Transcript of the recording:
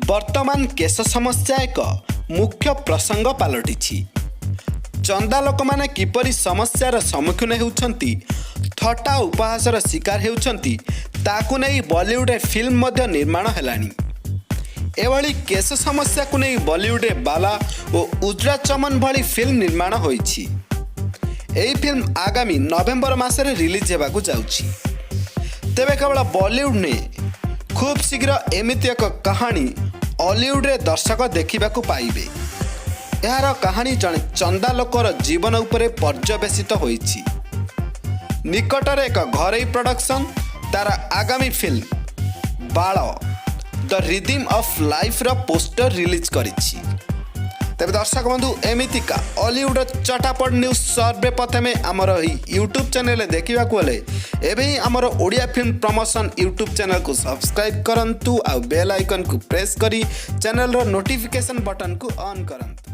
ବର୍ତ୍ତମାନ କେଶ ସମସ୍ୟା ଏକ ମୁଖ୍ୟ ପ୍ରସଙ୍ଗ ପାଲଟିଛି। ଚନ୍ଦା ଲୋକମାନେ କିପରି ସମସ୍ୟାର ସମ୍ମୁଖୀନ ହେଉଛନ୍ତି, ଥଟ୍ଟା ଉପହାସର ଶିକାର ହେଉଛନ୍ତି, ତାକୁ ନେଇ ବଲିଉଡ଼ରେ ଫିଲ୍ମ ମଧ୍ୟ ନିର୍ମାଣ ହେଲାଣି। ଏଭଳି କେଶ ସମସ୍ୟାକୁ ନେଇ ବଲିଉଡ଼ରେ ବାଲା ଓ ଉଜ୍ରା ଚମନ ଭଳି ଫିଲ୍ମ ନିର୍ମାଣ ହୋଇଛି। ଏହି ଫିଲ୍ମ ଆଗାମୀ ନଭେମ୍ବର ମାସରେ ରିଲିଜ୍ ହେବାକୁ ଯାଉଛି। ତେବେ କେବଳ ବଲିଉଡ଼ ନୁହେଁ, ଖୁବ୍ ଶୀଘ୍ର ଏମିତି ଏକ କାହାଣୀ ଅଲିଉଡ଼ରେ ଦର୍ଶକ ଦେଖିବାକୁ ପାଇବେ। ଏହାର କାହାଣୀ ଜଣେ ଚନ୍ଦା ଲୋକର ଜୀବନ ଉପରେ ପର୍ଯ୍ୟବେସିତ ହୋଇଛି। ନିକଟରେ ଏକ ଘରୋଇ ପ୍ରଡକ୍ସନ ତାର ଆଗାମୀ ଫିଲ୍ମ ବାଳ ଦ ରିଦିମ୍ ଅଫ୍ ଲାଇଫ୍ର ପୋଷ୍ଟର ରିଲିଜ୍ କରିଛି। ତେବେ ଦର୍ଶକ ବନ୍ଧୁ, ଏମିତିକା ଅଲିଉଡ଼ର ଚଟାପଟ ନ୍ୟୁଜ୍ ସର୍ଭେ ପ୍ରଥମେ ଆମର ଏହି ୟୁଟ୍ୟୁବ୍ ଚ୍ୟାନେଲରେ ଦେଖିବାକୁ ହେଲେ ଏବେ ହିଁ ଆମର ଓଡ଼ିଆ ଫିଲ୍ମ ପ୍ରମୋସନ୍ ୟୁଟ୍ୟୁବ୍ ଚ୍ୟାନେଲକୁ ସବସ୍କ୍ରାଇବ୍ କରନ୍ତୁ ଆଉ ବେଲ୍ ଆଇକନ୍କୁ ପ୍ରେସ୍ କରି ଚ୍ୟାନେଲର ନୋଟିଫିକେସନ୍ ବଟନ୍କୁ ଅନ୍ କରନ୍ତୁ।